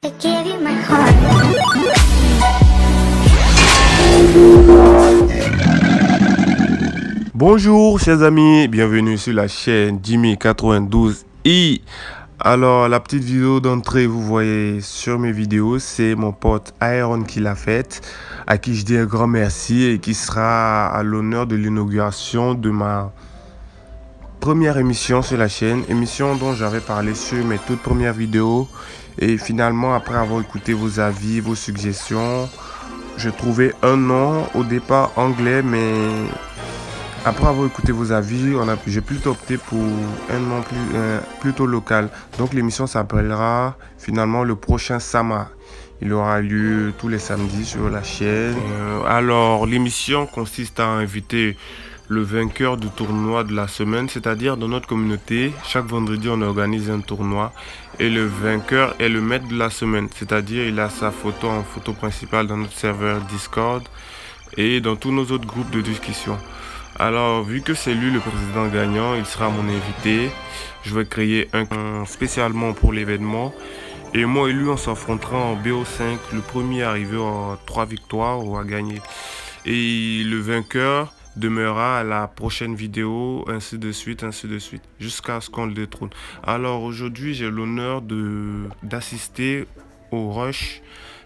I gave you my heart. Bonjour chers amis, bienvenue sur la chaîne Jimmy92i. Alors la petite vidéo d'entrée vous voyez sur mes vidéos, c'est mon pote Iron qui l'a faite, à qui je dis un grand merci et qui sera à l'honneur de l'inauguration de ma première émission sur la chaîne, émission dont j'avais parlé sur mes toutes premières vidéos. Et finalement, après avoir écouté vos avis, vos suggestions, je trouvais un nom au départ anglais, mais après avoir écouté vos avis, j'ai plutôt opté pour un nom plutôt local. Donc l'émission s'appellera finalement Le Prochain Sama. Il aura lieu tous les samedis sur la chaîne. Alors l'émission consiste à inviter le vainqueur du tournoi de la semaine, c'est-à-dire dans notre communauté, chaque vendredi on organise un tournoi et le vainqueur est le maître de la semaine, c'est-à-dire il a sa photo en photo principale dans notre serveur Discord et dans tous nos autres groupes de discussion. Alors vu que c'est lui le président gagnant, il sera mon invité. Je vais créer un spécialement pour l'événement et moi et lui on s'affrontera en BO5, le premier arrivé à 3 victoires ou à gagner. Et le vainqueur demeurera à la prochaine vidéo, ainsi de suite, jusqu'à ce qu'on le détrône. Alors aujourd'hui, j'ai l'honneur d'assister au rush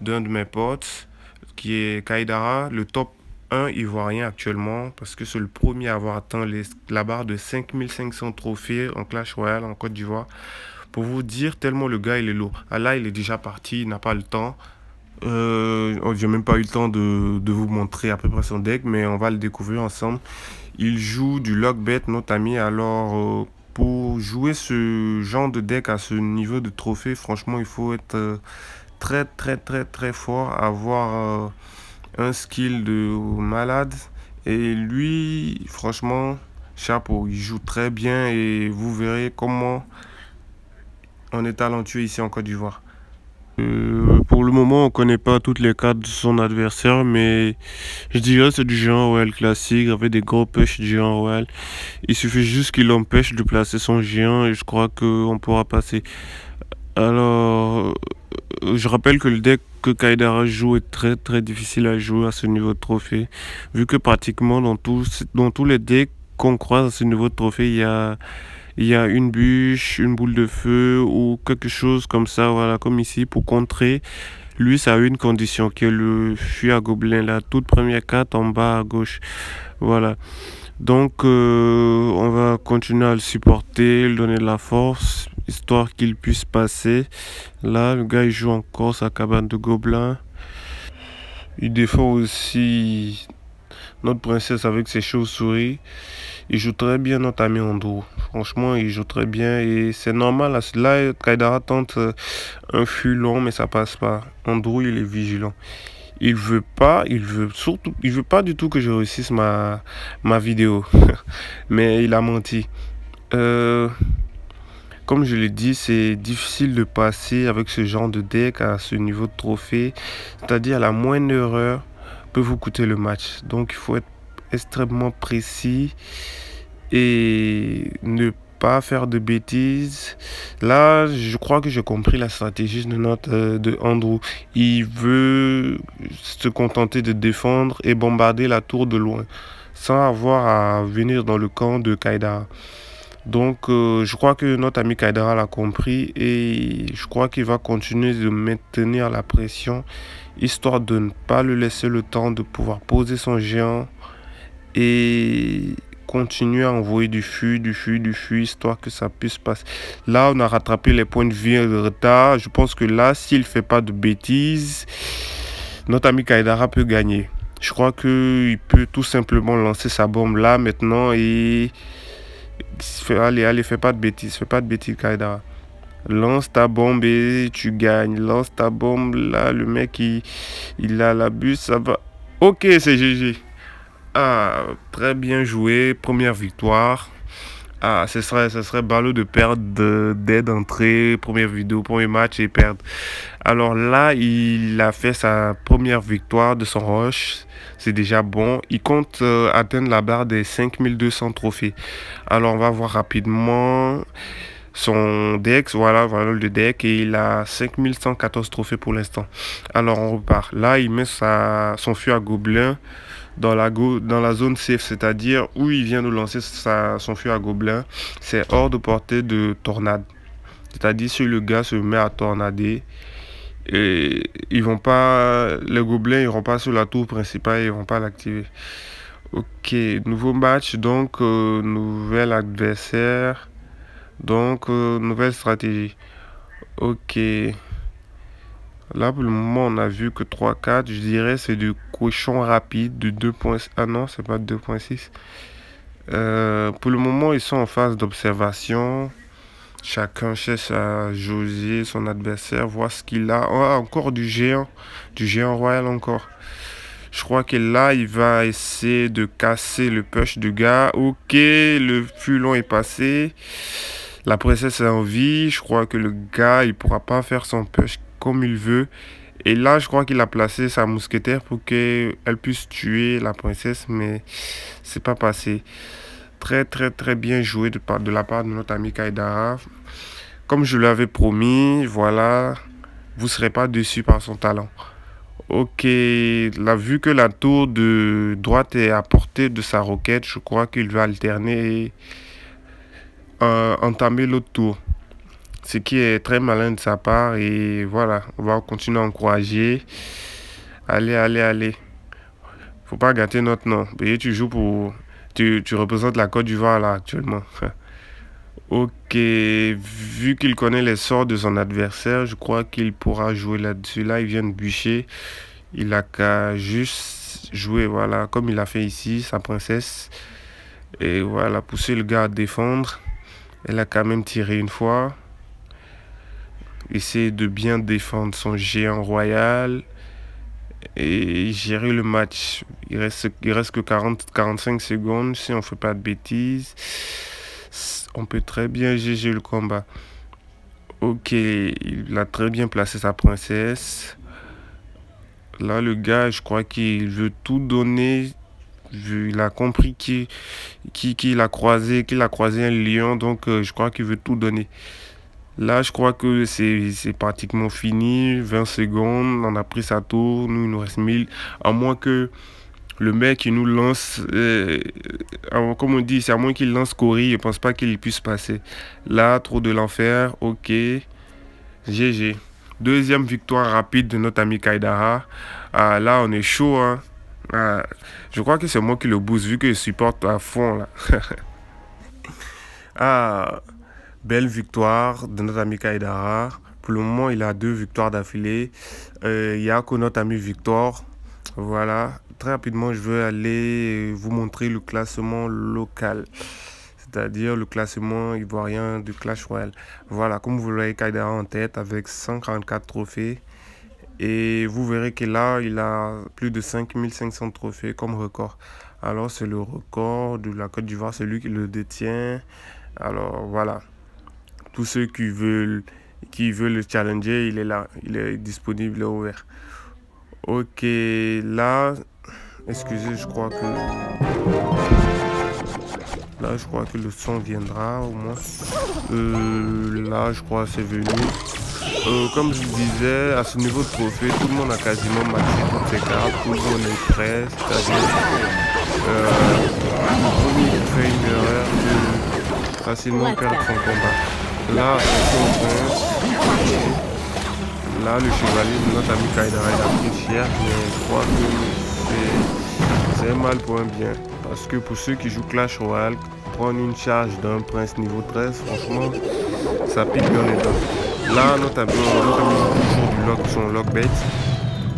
d'un de mes potes, qui est Kaidara, le top 1 ivoirien actuellement, parce que c'est le premier à avoir atteint la barre de 5500 trophées en Clash Royale en Côte d'Ivoire. Pour vous dire, tellement le gars il est lourd. Ah là, il est déjà parti, il n'a pas le temps. J'ai même pas eu le temps de vous montrer à peu près son deck, mais on va le découvrir ensemble. Il joue du Lockbet, notre ami. Alors pour jouer ce genre de deck à ce niveau de trophée, franchement il faut être très fort, avoir un skill de malade. Et lui franchement chapeau, il joue très bien et vous verrez comment on est talentueux ici en Côte d'Ivoire. Pour le moment, on ne connaît pas toutes les cartes de son adversaire, mais je dirais que c'est du géant royal classique avec des gros push du géant royal. Il suffit juste qu'il empêche de placer son géant et je crois qu'on pourra passer. Alors, je rappelle que le deck que Kaidara joue est très difficile à jouer à ce niveau de trophée, vu que pratiquement dans tous les decks qu'on croise à ce niveau de trophée, il y a une bûche, une boule de feu ou quelque chose comme ça, voilà, comme ici, pour contrer. Lui, ça a une condition, qui est le fuir à gobelin, la toute première carte en bas à gauche. Voilà. Donc, on va continuer à le supporter, lui donner de la force, histoire qu'il puisse passer. Là, le gars, il joue encore sa cabane de gobelins. Il défend aussi notre princesse avec ses chauves-souris. Il joue très bien notre ami Andrew. Franchement, il joue très bien et c'est normal. Là, Kaidara tente un fût long, mais ça passe pas. Andrew, il est vigilant. Il veut pas du tout que je réussisse ma vidéo. Mais il a menti. Comme je l'ai dit, c'est difficile de passer avec ce genre de deck à ce niveau de trophée. C'est-à-dire la moindre erreur peut vous coûter le match. Donc il faut être extrêmement précis et ne pas faire de bêtises. Là, je crois que j'ai compris la stratégie de Andrew. Il veut se contenter de défendre et bombarder la tour de loin sans avoir à venir dans le camp de Kaidara. Donc je crois que notre ami Kaidara l'a compris et je crois qu'il va continuer de maintenir la pression histoire de ne pas lui laisser le temps de pouvoir poser son géant et continuer à envoyer du fût, histoire que ça puisse passer. Là, on a rattrapé les points de vie de retard. Je pense que là, s'il ne fait pas de bêtises, notre ami Kaidara peut gagner. Je crois qu'il peut tout simplement lancer sa bombe là maintenant et... Allez, fais pas de bêtises, Kaidara. Lance ta bombe et tu gagnes. Lance ta bombe là, le mec il a la buse, ça va. Ok, c'est GG. Ah, très bien joué, première victoire. Ah, ce serait ballot de perdre dès d'entrée, première vidéo, premier match et perdre. Alors là, il a fait sa première victoire de son rush. C'est déjà bon. Il compte atteindre la barre des 5200 trophées. Alors, on va voir rapidement. son deck, voilà le deck, et il a 5114 trophées pour l'instant. Alors on repart. Là, il met son feu à gobelin dans la zone safe, c'est-à-dire où il vient de lancer son feu à gobelin. C'est hors de portée de tornade. C'est-à-dire si le gars se met à tornader, et les gobelins iront pas sur la tour principale, ils vont pas l'activer. Ok, nouveau match, donc nouvel adversaire, donc nouvelle stratégie. Ok, là pour le moment on a vu que 3-4, je dirais c'est du cochon rapide de 2. Ah non, c'est pas 2.6. Pour le moment ils sont en phase d'observation. Chacun cherche à jauger son adversaire, voir ce qu'il a. Oh, encore du géant royal encore. Je crois que là, il va essayer de casser le push du gars. Ok, le fulon est passé. La princesse est en vie. Je crois que le gars, il pourra pas faire son push comme il veut. Et là, je crois qu'il a placé sa mousquetaire pour qu'elle puisse tuer la princesse, mais c'est pas passé. Très bien joué de la part de notre ami Kaidara. Comme je l'avais promis, voilà, vous ne serez pas déçus par son talent. Ok, là, vu que la tour de droite est à portée de sa roquette, je crois qu'il va alterner et entamer l'autre tour. Ce qui est très malin de sa part. Et voilà, on va continuer à encourager. Allez. Faut pas gâter notre nom. Et tu joues pour... Tu représentes la Côte d'Ivoire là actuellement. Ok, vu qu'il connaît les sorts de son adversaire, je crois qu'il pourra jouer là-dessus. Là, il vient de bûcher. Il a qu'à juste jouer, voilà, comme il a fait ici, sa princesse. Et voilà, pousser le gars à défendre. Elle a quand même tiré une fois. Essayer de bien défendre son géant royal. Et gérer le match. Il reste que 45 secondes si on ne fait pas de bêtises. On peut très bien GG le combat. Ok, il a très bien placé sa princesse. Là, le gars, je crois qu'il veut tout donner. Il a compris qu'il a croisé un lion. Donc, je crois qu'il veut tout donner. Là, je crois que c'est pratiquement fini. 20 secondes, on a pris sa tour. Nous, il nous reste 1000. À moins que le mec qui nous lance, comme on dit, c'est à moins qu'il lance Cory. Je pense pas qu'il puisse passer. Là, trop de l'enfer. Ok. GG. Deuxième victoire rapide de notre ami Kaidara. Là, on est chaud. Hein. Je crois que c'est moi qui le booste vu que je supporte à fond. Là. Belle victoire de notre ami Kaidara. Pour le moment, il a 2 victoires d'affilée. Il y a que notre ami Victor. Voilà. Très rapidement, je veux aller vous montrer le classement local. C'est-à-dire le classement ivoirien du Clash Royale. Voilà, comme vous le voyez, Kaidara en tête avec 144 trophées. Et vous verrez que là, il a plus de 5500 trophées comme record. Alors, c'est le record de la Côte d'Ivoire, c'est lui qui le détient. Alors, voilà. Tous ceux qui veulent le challenger, il est là. Il est disponible, il est ouvert. Ok, là, excusez, je crois que... Là, je crois que le son viendra au moins. Là, je crois que c'est venu. Comme je vous disais, à ce niveau de trophée, tout le monde a quasiment maxé toutes ses cartes. Tout le monde est prêt. C'est-à-dire, le premier qui fait une erreur peut facilement perdre son combat. Là, là, le chevalier de notre ami Kaidara, il a pris cher, mais je crois que c'est un mal pour un bien. Parce que pour ceux qui jouent Clash Royale, prendre une charge d'un prince niveau 13, franchement, ça pique dans les dents. Là, notre ami joue son lockbait. On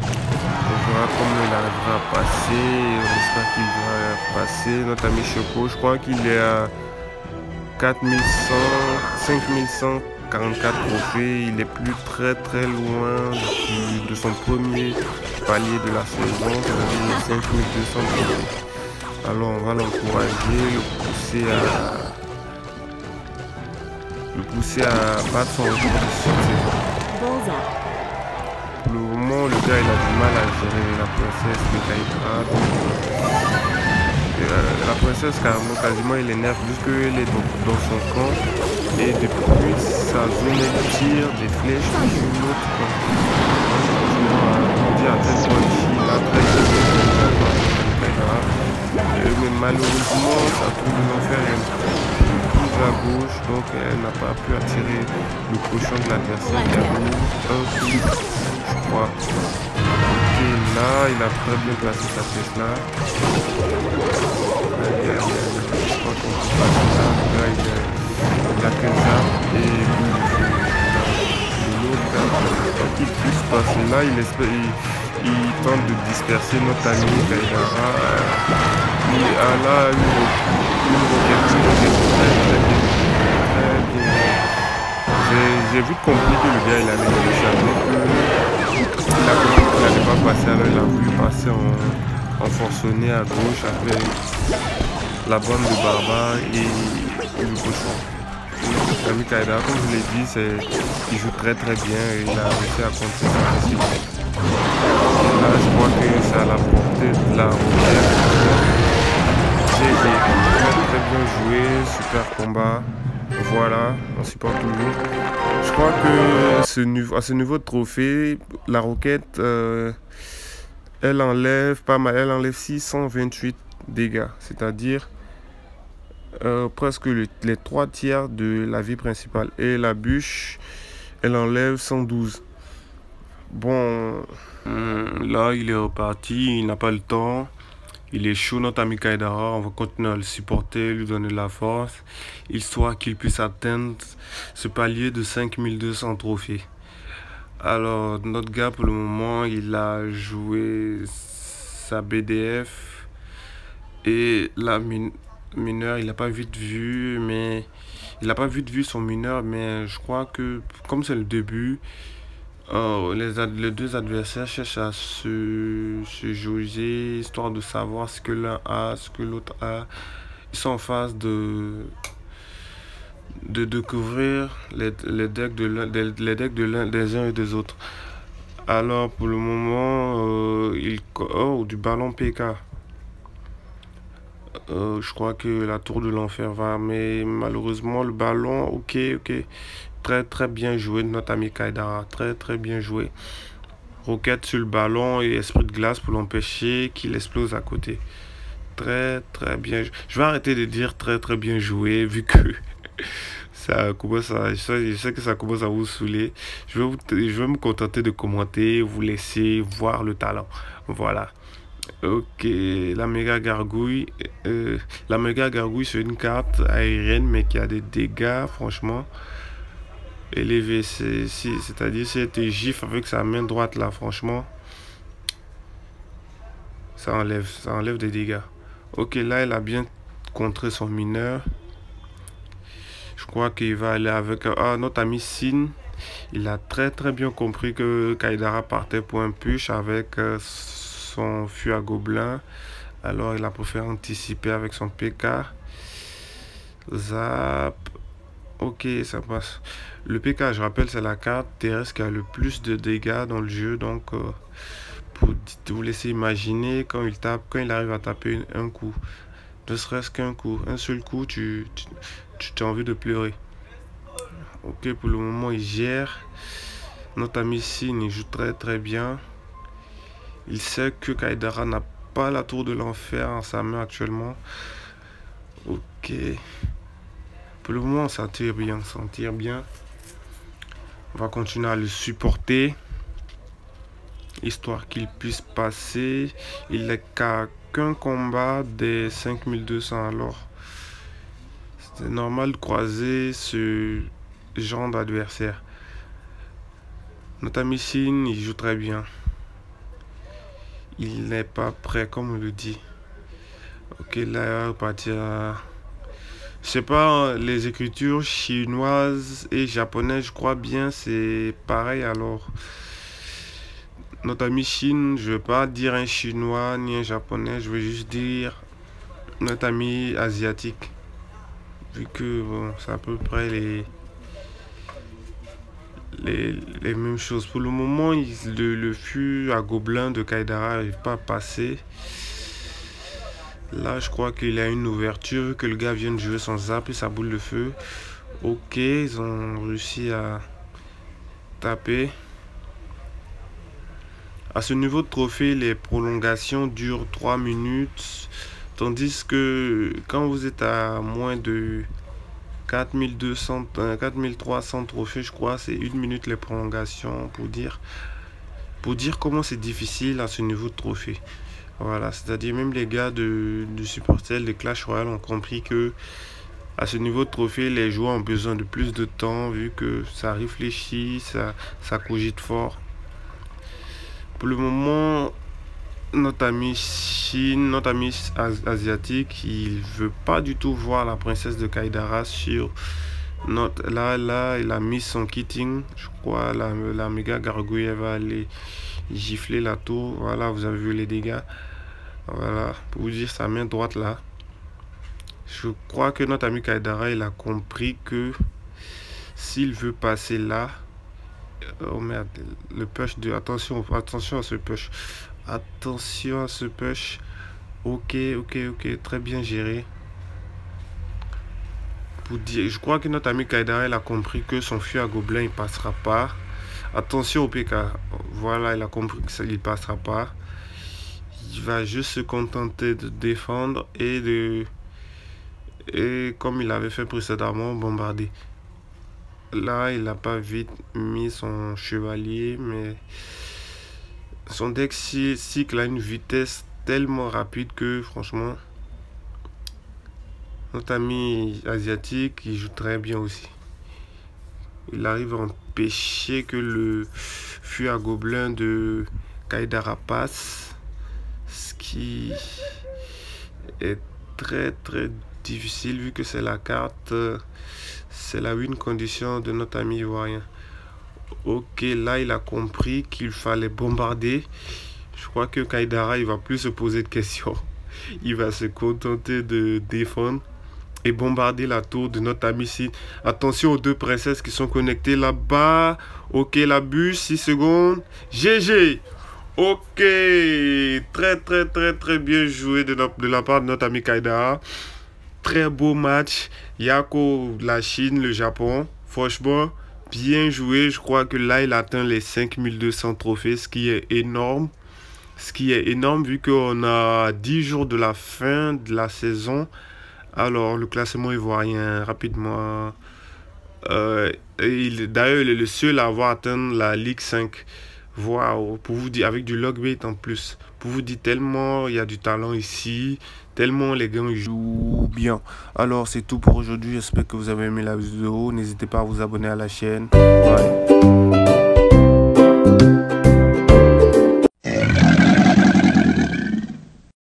verra comment il arrivera à passer. On espère qu'il va passer. Notre ami Choco, je crois qu'il est à 5144 trophées. Il est plus très loin de son premier palier de la saison. C'est 5200 trophées. Alors on va l'encourager, le pousser à battre son record de cette saison. Pour le moment, le gars il a du mal à gérer la princesse de Kaidara. La princesse quasiment il énerve vu qu'elle est dans son camp. Et depuis sa zone de tir, des flèches, une autre. On dit à tel point qu'il a très mais malheureusement, sa tour de l'enfer est un peu plus à gauche, donc elle n'a pas pu attirer le cochon de l'adversaire qui a mis un coup, je crois. Ok, là, il a très bien placé sa pièce là. Je crois qu'on peut passer là. Là, il a qu'un arme et l'autre gars, qu'il puisse passer là, il tente de disperser notre ami Kaidara. Il a là une roquette très bien. J'ai vite compris que le gars il allait échapper, il a compris qu'il n'allait pas passer, alors il a voulu passer en forcené à gauche avec la bande de barbares et le cochon. L'ami Kaidara, comme je l'ai dit, il joue très bien et il a réussi à contrer ça facilement. Là, je crois que c'est à la portée de la roquette. Très bien joué, super combat. Voilà, on supporte toujours. Je crois que à ce niveau de trophée, la roquette, elle enlève pas mal, elle enlève 628 dégâts, c'est-à-dire presque les 3 tiers de la vie principale. Et la bûche, elle enlève 112. Bon, là il est reparti, il n'a pas le temps. Il est chaud, notre ami Kaidara. On va continuer à le supporter, lui donner de la force, histoire qu'il puisse atteindre ce palier de 5200 trophées. Alors, notre gars, pour le moment, il a joué sa BDF et la mineur, il n'a pas vite vu, mais il n'a pas vite vu son mineur, mais je crois que comme c'est le début, les deux adversaires cherchent à se jauger, histoire de savoir ce que l'un a, ce que l'autre a. Ils sont en phase de découvrir les decks des uns et des autres. Alors pour le moment, du ballon PK. Je crois que la tour de l'enfer va, mais malheureusement le ballon, ok. Très bien joué de notre ami Kaidara, très bien joué. Roquette sur le ballon et esprit de glace pour l'empêcher qu'il explose à côté. Très bien. Je vais arrêter de dire très bien joué vu que ça commence à, je sais que ça commence à vous saouler. Je vais me contenter de commenter, vous laisser voir le talent. Voilà. Ok, la méga gargouille. La méga gargouille, c'est une carte aérienne mais qui a des dégâts franchement élevé, c'est-à-dire si elle était gifle avec sa main droite là, franchement ça enlève des dégâts. Ok, là elle a bien contré son mineur. Je crois qu'il va aller avec notre ami Sin. Il a très bien compris que Kaidara partait pour un push avec son fût à gobelin, alors il a préféré anticiper avec son PK. Zap. Ok, ça passe. Le PK, je rappelle, c'est la carte terrestre qui a le plus de dégâts dans le jeu. Donc, pour vous laisser imaginer, quand il arrive à taper un coup, ne serait-ce qu'un coup, un seul coup, tu as envie de pleurer. Ok, pour le moment, il gère. Notre ami Sin, il joue très bien. Il sait que Kaidara n'a pas la tour de l'enfer en sa main actuellement. Ok. Pour le moment, ça tire bien, On va continuer à le supporter, histoire qu'il puisse passer. Il n'est qu'à qu'un combat des 5200, alors c'est normal de croiser ce genre d'adversaire. Notre ami Sin, il joue très bien. Il n'est pas prêt, comme on le dit. Ok, là, il va partir à... Je sais pas, les écritures chinoises et japonaises, je crois bien, c'est pareil. Alors, notre ami Chine, je ne veux pas dire un chinois ni un japonais, je veux juste dire notre ami asiatique. Vu que bon, c'est à peu près les mêmes choses. Pour le moment, le fût à gobelin de Kaidara n'arrive pas à passer. Là, je crois qu'il y a une ouverture, que le gars vient de jouer son zap et sa boule de feu. Ok, ils ont réussi à taper. À ce niveau de trophée, les prolongations durent 3 minutes. Tandis que quand vous êtes à moins de 4200, 4300 trophées, je crois, c'est 1 minute les prolongations pour dire comment c'est difficile à ce niveau de trophée. Voilà, c'est-à-dire même les gars de Supercell, de Clash Royale ont compris que à ce niveau de trophée, les joueurs ont besoin de plus de temps vu que ça réfléchit, ça cogite fort. Pour le moment, notre ami Chine, notre ami asiatique, il veut pas du tout voir la princesse de Kaidara sur notre... Là, il a mis son kitting. Je crois la méga gargouille, elle va aller gifler la tour. Voilà, vous avez vu les dégâts. Voilà, pour vous dire sa main droite là. Je crois que notre ami Kaidara, il a compris que s'il veut passer là... Oh merde, le push de... Attention, attention à ce push. Attention à ce push. Ok, très bien géré. Pour dire, je crois que notre ami Kaidara, il a compris que son fût à gobelin, il passera pas. Attention au PK. Voilà, il a compris que ça, il passera pas. Il va juste se contenter de défendre et comme il avait fait précédemment, bombarder. Là, il n'a pas vite mis son chevalier, mais son deck cycle a une vitesse tellement rapide que franchement, notre ami asiatique, il joue très bien aussi. Il arrive à empêcher que le fût à gobelin de Kaidara passe, ce qui est très difficile vu que c'est la carte, c'est la win condition de notre ami ivoirien. Ok, là il a compris qu'il fallait bombarder. Je crois que Kaidara, il va plus se poser de questions. Il va se contenter de défendre et bombarder la tour de notre ami ici. Attention aux deux princesses qui sont connectées là-bas. Ok, la bûche, 6 secondes. GG. Ok, très bien joué de la part de notre ami Kaidara. Très beau match. Yako, la Chine, le Japon. Franchement, bien joué. Je crois que là, il atteint les 5200 trophées, ce qui est énorme. Ce qui est énorme vu qu'on a 10 jours de la fin de la saison. Alors, le classement ivoirien, rapidement. D'ailleurs, il est le seul à avoir atteint la Ligue 5. Waouh, pour vous dire, avec du logbait en plus. Pour vous dire, tellement il y a du talent ici. Tellement les gars jouent bien. Alors, c'est tout pour aujourd'hui. J'espère que vous avez aimé la vidéo. N'hésitez pas à vous abonner à la chaîne. Bye.